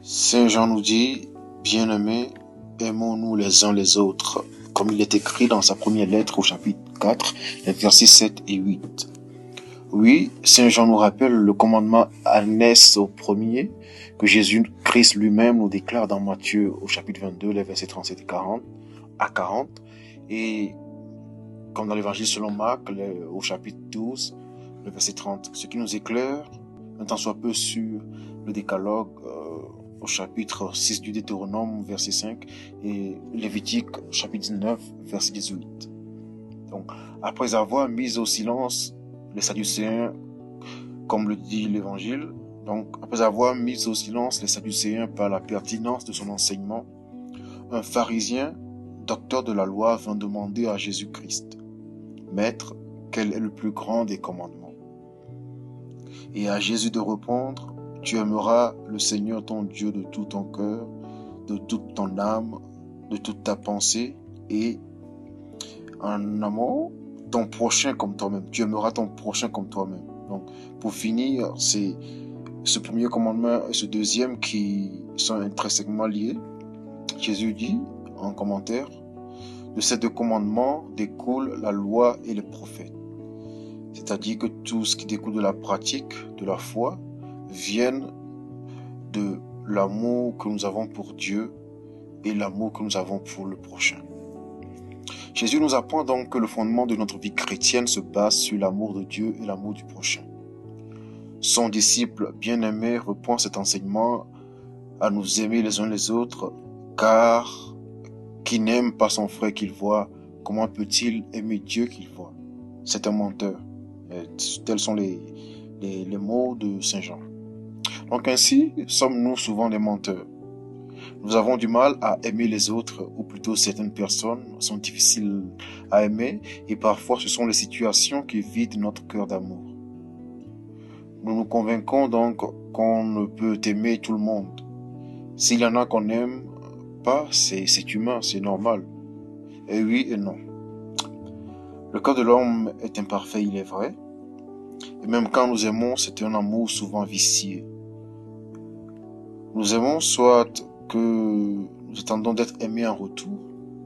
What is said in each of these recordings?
Saint Jean nous dit, bien-aimés, aimons-nous les uns les autres, comme il est écrit dans sa première lettre au chapitre 4, les versets 7 et 8. Oui, Saint Jean nous rappelle le commandement annexe au premier, que Jésus-Christ lui-même nous déclare dans Matthieu au chapitre 22, les versets 37 et 40 à 40, et comme dans l'évangile selon Marc, au chapitre 12, le verset 30, ce qui nous éclaire un tant soit peu sur le décalogue au chapitre 6 du Deutéronome, verset 5, et Lévitique, chapitre 19, verset 18. Donc, après avoir mis au silence les Sadducéens, comme le dit l'évangile, donc, après avoir mis au silence les Sadducéens par la pertinence de son enseignement, un pharisien, docteur de la loi, vint demander à Jésus-Christ, Maître, quel est le plus grand des commandements? Et à Jésus de répondre, tu aimeras le Seigneur ton Dieu de tout ton cœur, de toute ton âme, de toute ta pensée, et en amour, ton prochain comme toi-même. Tu aimeras ton prochain comme toi-même. Donc, pour finir, c'est ce premier commandement et ce deuxième qui sont intrinsèquement liés. Jésus dit, en commentaire, de ces deux commandements découlent la loi et les prophètes. C'est-à-dire que tout ce qui découle de la pratique, de la foi, viennent de l'amour que nous avons pour Dieu et l'amour que nous avons pour le prochain. Jésus nous apprend donc que le fondement de notre vie chrétienne se base sur l'amour de Dieu et l'amour du prochain. Son disciple bien-aimé reprend cet enseignement à nous aimer les uns les autres, car qui n'aime pas son frère qu'il voit, comment peut-il aimer Dieu qu'il voit? C'est un menteur. Tels sont les mots de Saint Jean. Donc ainsi, sommes-nous souvent des menteurs. Nous avons du mal à aimer les autres, ou plutôt certaines personnes sont difficiles à aimer, et parfois ce sont les situations qui vident notre cœur d'amour. Nous nous convainquons donc qu'on ne peut aimer tout le monde. S'il y en a qu'on n'aime pas, c'est humain, c'est normal. Et oui et non. Le cœur de l'homme est imparfait, il est vrai. Et même quand nous aimons, c'est un amour souvent vicié. Nous aimons soit que nous attendons d'être aimés en retour,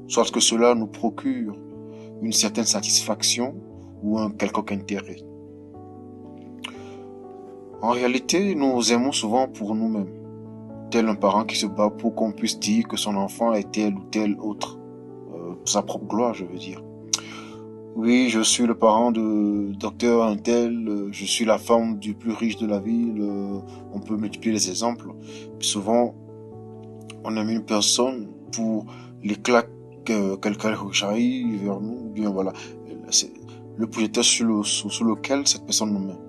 soit que cela nous procure une certaine satisfaction ou un quelconque intérêt. En réalité, nous aimons souvent pour nous-mêmes, tel un parent qui se bat pour qu'on puisse dire que son enfant est tel ou tel autre, sa propre gloire, je veux dire. Oui, je suis le parent de docteur un tel, je suis la femme du plus riche de la ville, on peut multiplier les exemples. Puis souvent, on aime une personne pour l'éclat qu'elle rejaillit vers nous, ou bien voilà, c'est le projecteur sur lequel cette personne nous met.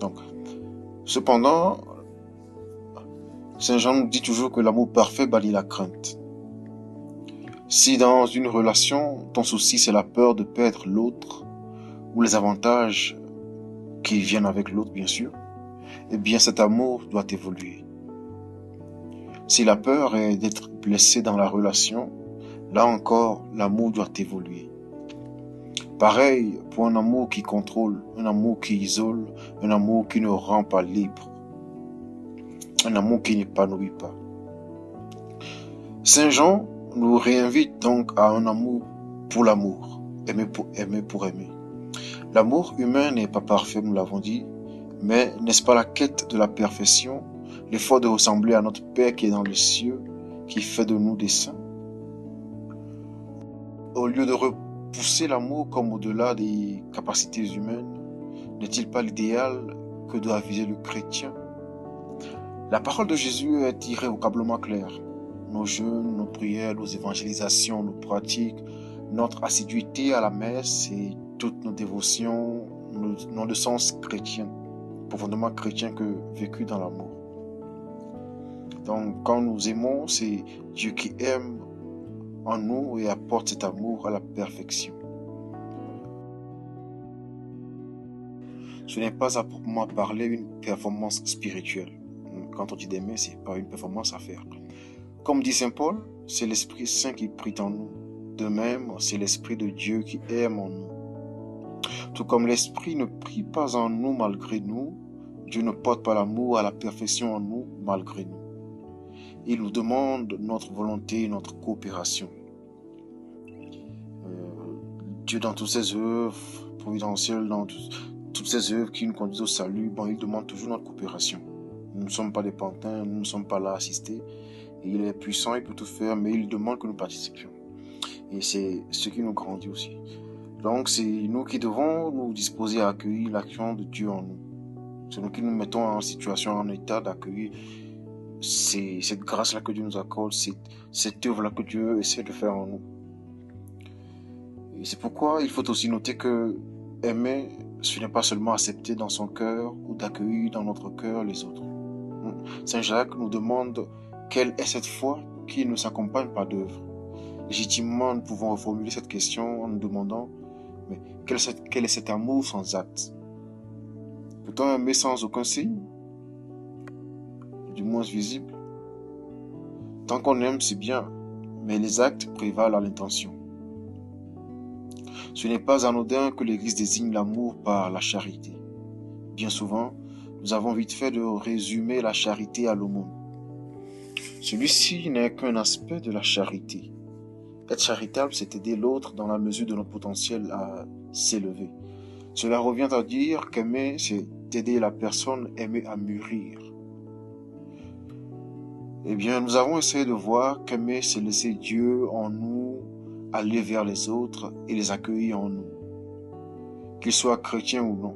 Donc, cependant, Saint Jean nous dit toujours que l'amour parfait bannit la crainte. Si dans une relation, ton souci c'est la peur de perdre l'autre, ou les avantages qui viennent avec l'autre, bien sûr, eh bien cet amour doit évoluer. Si la peur est d'être blessé dans la relation, là encore, l'amour doit évoluer. Pareil pour un amour qui contrôle, un amour qui isole, un amour qui ne rend pas libre, un amour qui n'épanouit pas. Saint Jean nous réinvite donc à un amour pour l'amour, aimer pour aimer. L'amour humain n'est pas parfait, nous l'avons dit, mais n'est-ce pas la quête de la perfection, l'effort de ressembler à notre Père qui est dans les cieux, qui fait de nous des saints? Au lieu de repousser l'amour comme au-delà des capacités humaines, n'est-il pas l'idéal que doit viser le chrétien? La parole de Jésus est irrévocablement claire. Nos jeûnes, nos prières, nos évangélisations, nos pratiques, notre assiduité à la messe et toutes nos dévotions n'ont de sens chrétien, profondément chrétien que vécu dans l'amour. Donc quand nous aimons, c'est Dieu qui aime en nous et apporte cet amour à la perfection. Ce n'est pas à proprement parler une performance spirituelle. Quand on dit d'aimer, c'est pas une performance à faire. Comme dit Saint Paul, c'est l'Esprit Saint qui prie en nous. De même, c'est l'Esprit de Dieu qui aime en nous. Tout comme l'Esprit ne prie pas en nous malgré nous, Dieu ne porte pas l'amour à la perfection en nous malgré nous. Il nous demande notre volonté, notre coopération. Dieu, dans toutes ses œuvres providentielles, dans toutes ses œuvres qui nous conduisent au salut, il demande toujours notre coopération. Nous ne sommes pas des pantins, nous ne sommes pas là à assister. Il est puissant, il peut tout faire, mais il demande que nous participions. Et c'est ce qui nous grandit aussi. Donc, c'est nous qui devons nous disposer à accueillir l'action de Dieu en nous. C'est nous qui nous mettons en situation, en état d'accueillir cette grâce-là que Dieu nous accorde, cette œuvre-là que Dieu essaie de faire en nous. Et c'est pourquoi il faut aussi noter que aimer, ce n'est pas seulement accepter dans son cœur ou d'accueillir dans notre cœur les autres. Saint Jacques nous demande quelle est cette foi qui ne s'accompagne pas d'œuvre. Légitimement, nous pouvons reformuler cette question en nous demandant, mais quel est cet amour sans acte? Peut-on aimer sans aucun signe? Du moins visible. Tant qu'on aime, c'est bien, mais les actes prévalent à l'intention. Ce n'est pas anodin que l'Église désigne l'amour par la charité. Bien souvent, nous avons vite fait de résumer la charité à l'aumône. Celui-ci n'est qu'un aspect de la charité. Être charitable, c'est aider l'autre dans la mesure de notre potentiel à s'élever. Cela revient à dire qu'aimer, c'est aider la personne aimée à mûrir. Eh bien, nous avons essayé de voir qu'aimer, c'est laisser Dieu en nous aller vers les autres et les accueillir en nous. Qu'ils soient chrétiens ou non.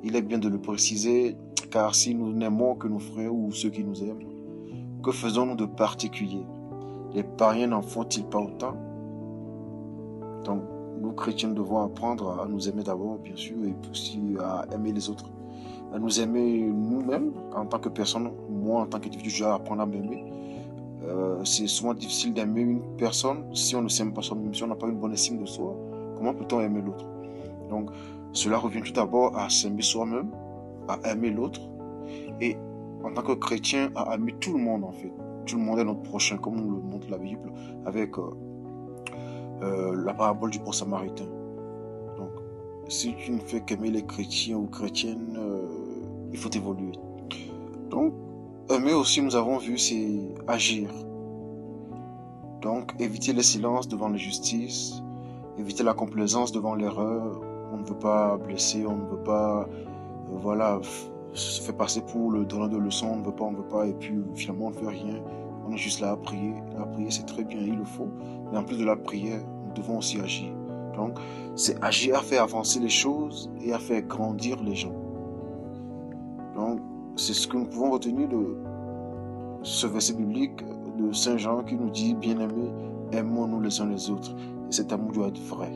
Il est bien de le préciser, car si nous n'aimons que nos frères ou ceux qui nous aiment, que faisons-nous de particulier? Les païens n'en font-ils pas autant? Donc, nous chrétiens devons apprendre à nous aimer d'abord, bien sûr, et aussi à aimer les autres. À nous aimer nous-mêmes, en tant que personne. Moi, en tant qu'individu, je dois apprendre à m'aimer. C'est souvent difficile d'aimer une personne si on ne s'aime pas soi-même, si on n'a pas une bonne estime de soi. Comment peut-on aimer l'autre? Donc, cela revient tout d'abord à s'aimer soi-même, à aimer l'autre, et en tant que chrétien, à aimer tout le monde en fait. Tout le monde est notre prochain, comme nous le montre la Bible, avec la parabole du bon samaritain. Donc, si tu ne fais qu'aimer les chrétiens ou chrétiennes, il faut évoluer. Donc, aimer aussi, nous avons vu, c'est agir. Donc, éviter le silence devant l'injustice, éviter la complaisance devant l'erreur. On ne veut pas blesser, on ne veut pas, se fait passer pour le donneur de leçons, on ne veut pas, et puis finalement on ne fait rien. On est juste là à prier. La prière, c'est très bien, il le faut. Mais en plus de la prière, nous devons aussi agir. Donc, c'est agir à faire avancer les choses et à faire grandir les gens. Donc, c'est ce que nous pouvons retenir de ce verset biblique de Saint Jean qui nous dit, bien-aimés, aimons-nous les uns les autres. Et cet amour doit être vrai.